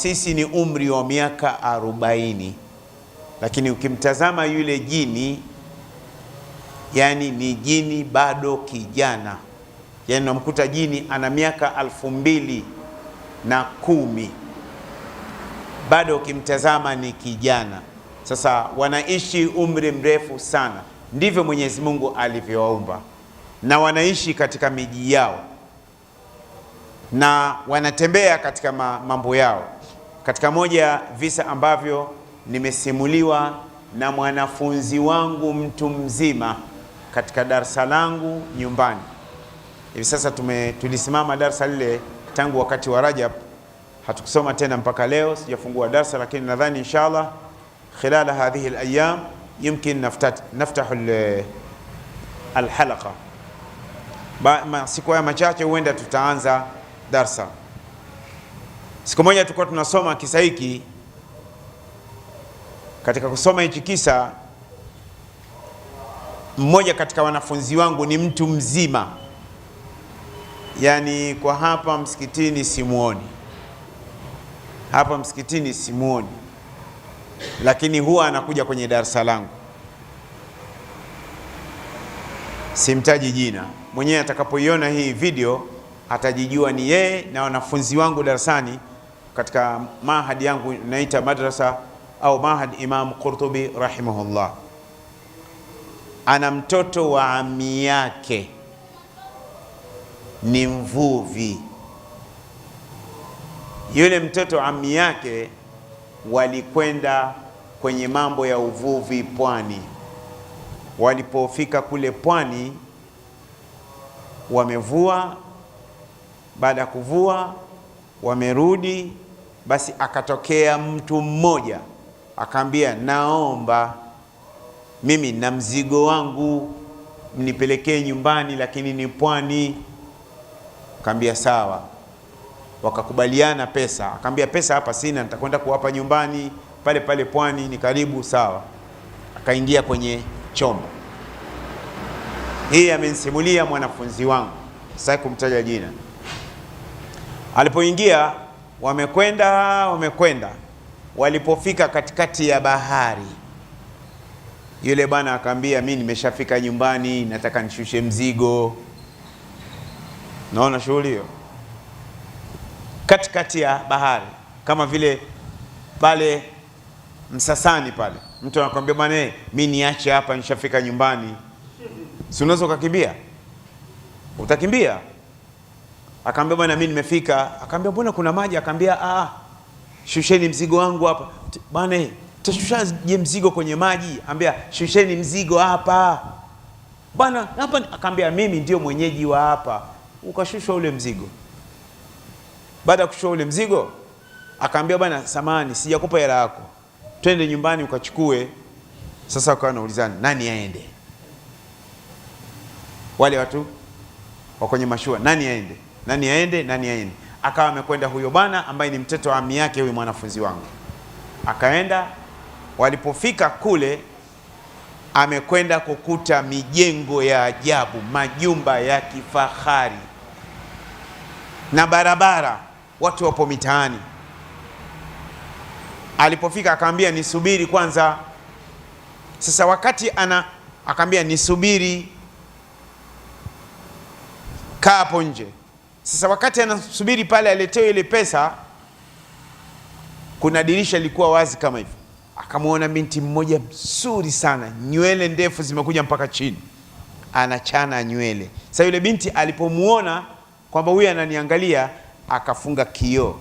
sisi ni umri wa miaka 40, lakini ukimtazama yule jini, yani ni jini bado kijana, yani unamkuta jini ana miaka 2010, bado ukimtazama ni kijana. Sasa wanaishi umri mrefu sana, ndivyo Mwenyezi Mungu alivyowaumba, na wanaishi katika miji yao na wanatembea katika mambo yao. Katika moja ya visa ambavyo nimesimuliwa na mwanafunzi wangu mtu mzima katika darasa langu nyumbani, hivi sasa tulisimama darasa lile tangu wakati wa Rajab, hatukusoma tena mpaka leo, sijafungua darasa, lakini nadhani inshallah khilala hadhihi alayam yumkin naftahu alhalaqa, siku ya machache huenda tutaanza darsa. Siku moja tulikuwa tunasoma kisa hiki. Katika kusoma hichi kisa, mmoja katika wanafunzi wangu ni mtu mzima, yani kwa hapa msikitini simuoni, hapa msikitini simuoni, lakini huwa anakuja kwenye darasa langu. Simtaji jina, mwenyewe atakapoiona hii video atajijua ni yeye na wanafunzi wangu darasani katika mahadi yangu naita madrasa au mahad Imam Qurtubi rahimahullah. Ana mtoto wa ami yake ni mvuvi. Yule mtoto wa ami yake walikwenda kwenye mambo ya uvuvi pwani. Walipofika kule pwani wamevua, baada ya kuvua wamerudi, basi akatokea mtu mmoja akaambia, naomba mimi na mzigo wangu mnipelekee nyumbani, lakini ni pwani. Akaambia sawa, wakakubaliana pesa. Akaambia pesa hapa sina, nitakwenda kuwapa nyumbani pale pale pwani, ni karibu. Sawa, akaingia kwenye chombo. Hii amenisimulia mwanafunzi wangu, sasa kumtaja jina. Alipoingia wamekwenda, walipofika katikati ya bahari, yule bwana akaambia, mimi nimeshafika nyumbani, nataka nishushe mzigo. Naona shughuli hiyo katikati ya bahari, kama vile pale Msasani pale, mtu anakuambia bwana, mimi niache hapa, nishafika nyumbani. Si unaweza ukakimbia? Utakimbia? Akaambia bwana, mimi nimefika. Akaambia mbona kuna maji? Akaambia shusheni mzigo wangu hapa. Bwana, tutashushaje mzigo kwenye maji? Ambia shusheni mzigo hapa. Bwana, hapa. Akaambia mimi ndio mwenyeji wa hapa. Ukashushwa ule mzigo. Baada ya kushusha ule mzigo, akaambia bwana, samahani, sijakupa hela yako, twende nyumbani ukachukue. Sasa wakawa wanaulizana nani aende, wale watu wa kwenye mashua, nani aende, nani aende, nani aende. Akawa amekwenda huyo bwana ambaye ni mtoto wa ami yake huyo mwanafunzi wangu. Akaenda, walipofika kule amekwenda kukuta mijengo ya ajabu, majumba ya kifahari na barabara, watu wapo mitaani. Alipofika akaambia nisubiri kwanza. Sasa wakati akaambia nisubiri, kaa hapo nje. Sasa wakati anasubiri pale aletewe ile pesa, kuna dirisha lilikuwa wazi kama hivi. Akamuona binti mmoja mzuri sana, nywele ndefu zimekuja mpaka chini, anachana nywele. Sasa yule binti alipomuona kwamba huyu ananiangalia, akafunga kioo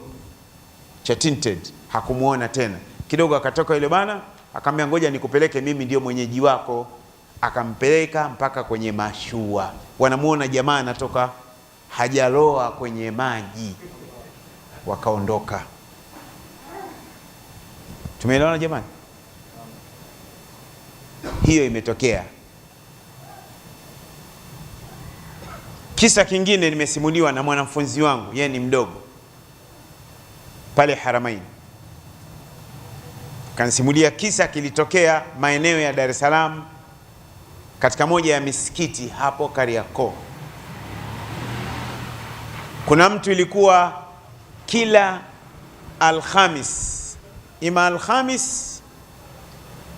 cha tinted, hakumuona tena. Kidogo akatoka yule bana, akamwambia ngoja nikupeleke, mimi ndio mwenyeji wako. Akampeleka mpaka kwenye mashua. Wanamuona jamaa anatoka hajaloa kwenye maji, wakaondoka. Tumeelewana jamani? Hiyo imetokea. Kisa kingine nimesimuliwa na mwanafunzi wangu, yeye ni mdogo, pale Haramain. Kanisimulia kisa kilitokea maeneo ya Dar es Salaam, katika moja ya misikiti hapo Kariakoo. Kuna mtu ilikuwa kila Alhamis, ima Alhamis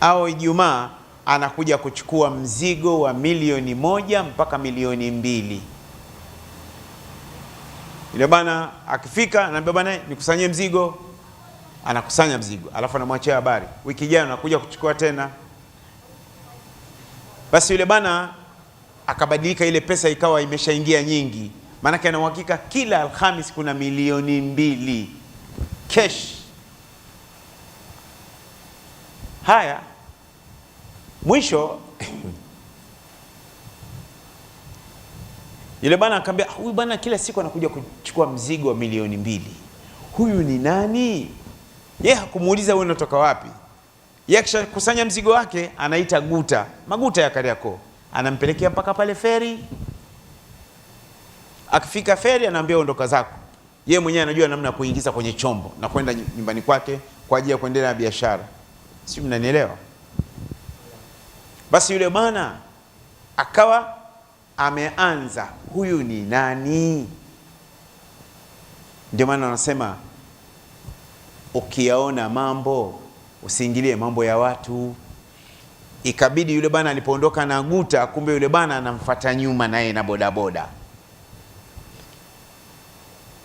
au Ijumaa, anakuja kuchukua mzigo wa milioni 1 mpaka milioni 2. Yule bana akifika anambia bana nikusanyie mzigo, anakusanya mzigo, alafu anamwachia habari, wiki ijayo anakuja kuchukua tena. Basi yule bana akabadilika, ile pesa ikawa imeshaingia nyingi, maana ana uhakika kila Alhamis kuna milioni 2 cash. Haya, mwisho yule bana akamwambia, huyu bana kila siku anakuja kuchukua mzigo wa milioni 2, huyu ni nani? Yeye hakumuuliza wewe unatoka wapi. Yeye akishakusanya mzigo wake anaita guta, maguta ya Kariakoo, anampelekea mpaka pale feri. Akifika feri anaambia ondoka zako. Yeye mwenyewe anajua namna ya kuingiza kwenye chombo na kwenda nyumbani kwake kwa ajili ya kuendelea na biashara. Si mnanielewa? Basi yule bwana akawa ameanza, huyu ni nani? Ndio maana wanasema ukiyaona mambo usiingilie mambo ya watu. Ikabidi yule bana alipoondoka na guta, kumbe yule bana anamfuata nyuma naye na bodaboda.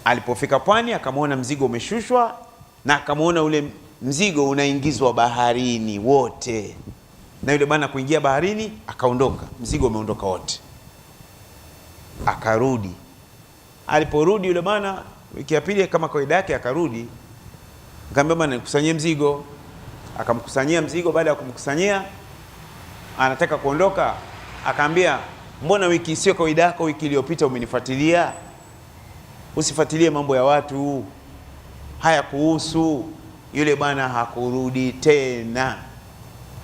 Alipofika pwani akamwona mzigo umeshushwa na akamwona ule mzigo unaingizwa baharini wote, na yule bana kuingia baharini akaondoka, mzigo umeondoka wote. Akarudi. Aliporudi yule bana wiki ya pili kama kawaida yake akarudi, akamwambia bana nikusanyie mzigo. Akamkusanyia mzigo. Baada ya kumkusanyia anataka kuondoka, akaambia mbona wiki sio kawaida yako, wiki iliyopita umenifuatilia? Usifuatilie mambo ya watu, haya kuhusu. Yule bwana hakurudi tena,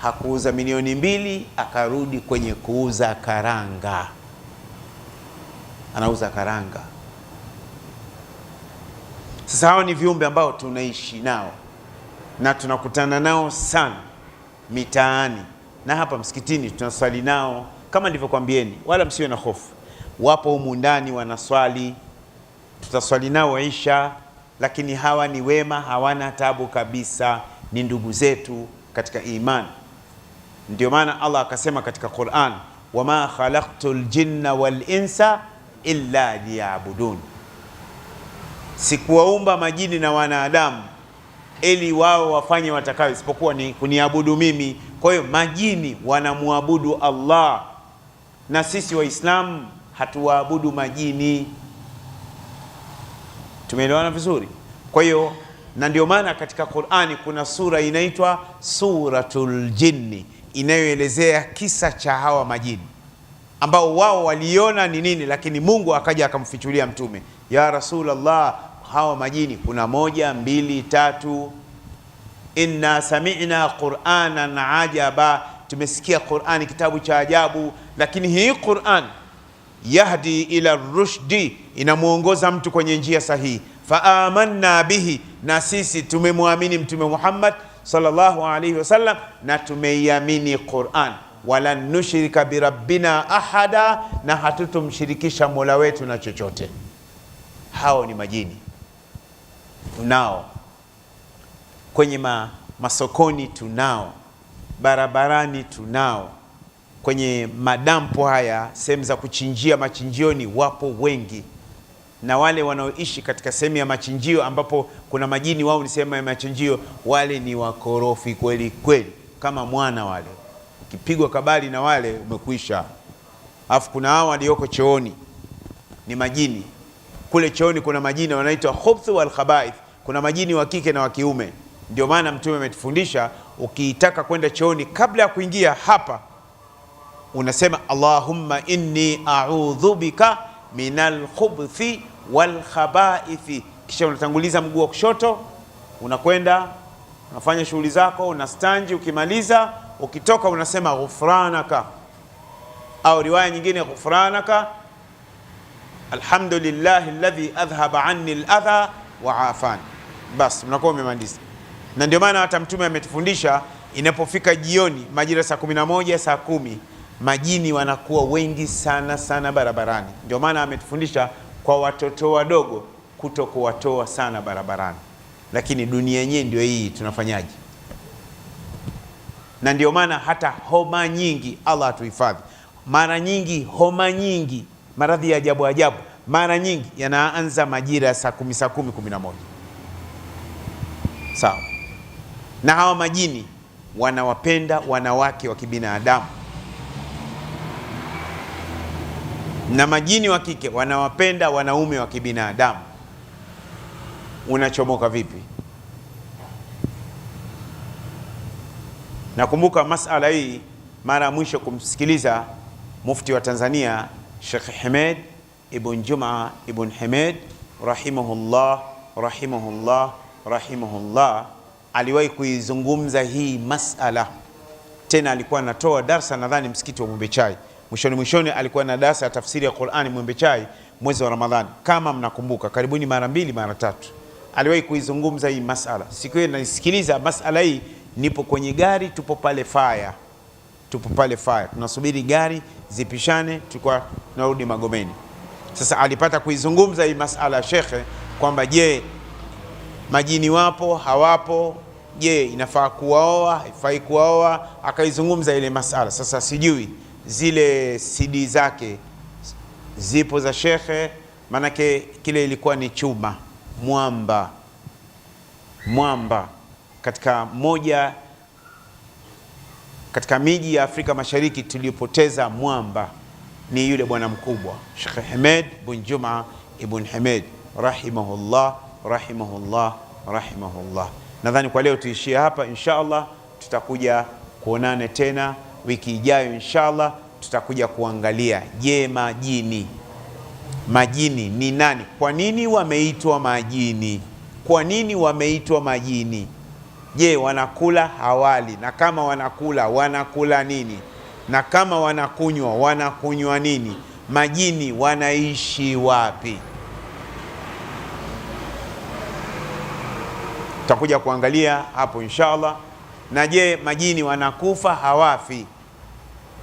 hakuuza milioni 2, akarudi kwenye kuuza karanga. Anauza karanga. Sasa hao ni viumbe ambao tunaishi nao na tunakutana nao sana mitaani na hapa msikitini tunaswali nao, kama nilivyokuambieni, wala msiwe na hofu. Wapo humu ndani wanaswali, tutaswali nao Isha, lakini hawa ni wema, hawana tabu kabisa, ni ndugu zetu katika imani. Ndio maana Allah akasema katika Qur'an, wama khalaqtul jinna wal insa illa liya'budun, sikuwaumba majini na wanadamu ili wao wafanye watakao, isipokuwa ni kuniabudu mimi. Kwa hiyo majini wanamuabudu Allah na sisi Waislamu hatuwaabudu majini. Tumeelewana vizuri? Kwa hiyo na ndio maana katika Qur'ani kuna sura inaitwa Suratul Jinni inayoelezea kisa cha hawa majini ambao wao waliona ni nini, lakini Mungu akaja akamfichulia mtume, ya Rasulullah, hawa majini kuna 1, 2, 3, inna sami'na Qur'anan ajaba, tumesikia Qur'ani kitabu cha ajabu. Lakini hii Qur'an yahdi ila rushdi, inamuongoza mtu kwenye njia sahihi. Fa amanna bihi, na sisi tumemwamini mtume Muhammad sallallahu alaihi wasallam na tumeiamini Qur'an. Wala nushrika birabbina ahada, na hatutumshirikisha Mola wetu na chochote. Hao ni majini. Tunao kwenye masokoni, tunao barabarani, tunao kwenye madampo haya, sehemu za kuchinjia machinjioni, wapo wengi. Na wale wanaoishi katika sehemu ya machinjio ambapo kuna majini, wao ni sehemu ya machinjio, wale ni wakorofi kweli kweli, kama mwana wale. Ukipigwa kabali na wale umekwisha. Alafu kuna hao walioko chooni, ni majini. Kule chooni kuna majini wanaitwa khubth wal khaba'ith, kuna majini wa kike na wa kiume. Ndio maana mtume ametufundisha, ukitaka kwenda chooni, kabla ya kuingia hapa unasema Allahumma inni a'udhu bika minal khubthi wal khaba'ith, kisha unatanguliza mguu wa kushoto, unakwenda unafanya shughuli zako, unastanji. Ukimaliza, ukitoka unasema ghufranaka, au riwaya nyingine ghufranaka alhamdulillahi alladhi adhhaba anni al-adha wa afani. Bas, mnakuwa umemaliza. Na ndio maana hata mtume ametufundisha, inapofika jioni majira saa 11, saa 10, majini wanakuwa wengi sana sana barabarani. Ndio maana ametufundisha kwa watoto wadogo kutokuwatoa sana barabarani. lakini dunia yenyewe ndio hii, tunafanyaje? Na ndio maana hata homa nyingi, Allah atuhifadhi, mara nyingi homa nyingi, maradhi ya ajabu ajabu, mara nyingi yanaanza majira ya saa 10, 11. Sawa. Na hawa majini wanawapenda wanawake wa kibinadamu, na majini wa kike wanawapenda wanaume wa kibinadamu. Unachomoka vipi? Nakumbuka masala hii mara mwisho kumsikiliza mufti wa Tanzania Sheikh Hamed ibn Juma ibn Hamed rahimahullah, aliwahi kuizungumza hii masala. Tena alikuwa anatoa darsa, nadhani msikiti wa Mwembe Chai, mwishoni alikuwa na darsa ya tafsiri ya Qur'ani Mwembe Chai mwezi wa Ramadhani, kama mnakumbuka, karibuni mara 2 mara 3 aliwahi kuizungumza hii masala. Siku hiyo naisikiliza masala hii, nipo kwenye gari, tupo pale fire, tunasubiri gari zipishane, tulikuwa tunarudi Magomeni. Sasa alipata kuizungumza hii masala ya shekhe kwamba je, majini wapo hawapo, je inafaa kuwaoa haifai kuwaoa, akaizungumza ile masala. Sasa sijui zile CD zake zipo za shekhe, manake kile ilikuwa ni chuma mwamba katika miji ya Afrika Mashariki tulipoteza mwamba ni yule bwana mkubwa Sheikh Hamed bin Juma ibn Hamed rahimahullah. Nadhani kwa leo tuishie hapa, inshallah tutakuja kuonane tena wiki ijayo, inshallah tutakuja kuangalia, je, majini ni nani? Kwa nini wameitwa majini? Je, wanakula hawali? Na kama wanakula nini? Na kama wanakunywa nini? Majini wanaishi wapi? Tutakuja kuangalia hapo inshallah. Na je, majini wanakufa hawafi?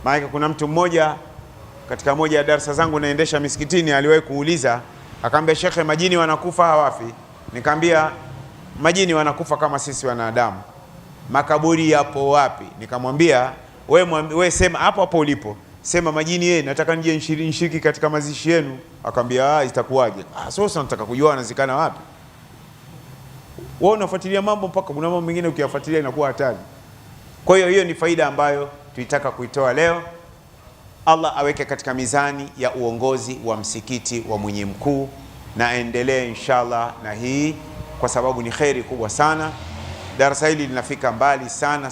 Maana kuna mtu mmoja katika moja ya darasa zangu naendesha misikitini aliwahi kuuliza, akaambia, shekhe, majini wanakufa hawafi? Nikamwambia, majini wanakufa kama sisi wanadamu. Makaburi yapo wapi? Nikamwambia, we sema hapo ulipo, sema majini, nataka nije nishiriki katika mazishi yenu. Akamwambia, itakuwaje? Sasa nataka kujua wanazikana wapi. Wewe unafuatilia mambo mpaka kuna mambo mengine ukiyafuatilia inakuwa hatari. Kwa hiyo ni faida ambayo tuitaka kuitoa leo. Allah aweke katika mizani ya uongozi wa msikiti wa Mwenye Mkuu, na aendelee inshallah na hii, kwa sababu ni khairi kubwa sana. Darasa hili linafika mbali sana.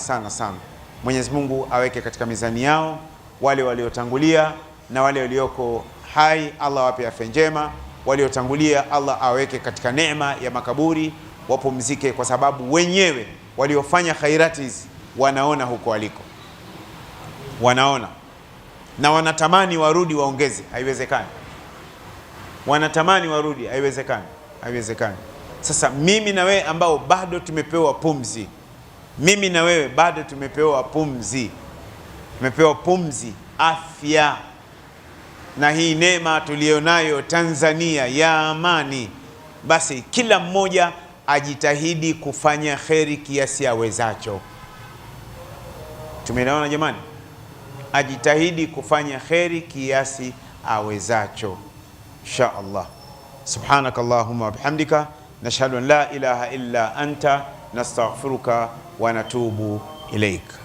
Mwenyezi Mungu aweke katika mizani yao wale waliotangulia na wale walioko hai, Allah wape afya njema. Waliotangulia Allah aweke katika neema ya makaburi, wapumzike, kwa sababu wenyewe waliofanya khairati hizi wanaona huko waliko, wanaona na wanatamani warudi waongeze. Haiwezekani. Wanatamani warudi, haiwezekani. Sasa mimi na wewe ambao bado tumepewa pumzi, tumepewa pumzi, afya, na hii neema tulionayo Tanzania ya amani, basi kila mmoja ajitahidi kufanya kheri kiasi awezacho. Tumeelewana jamani? Ajitahidi kufanya kheri kiasi awezacho, insha Allah. Subhanakallahumma wa bihamdika, nashhadu an la ilaha illa anta, nastaghfiruka wa natubu ilaik.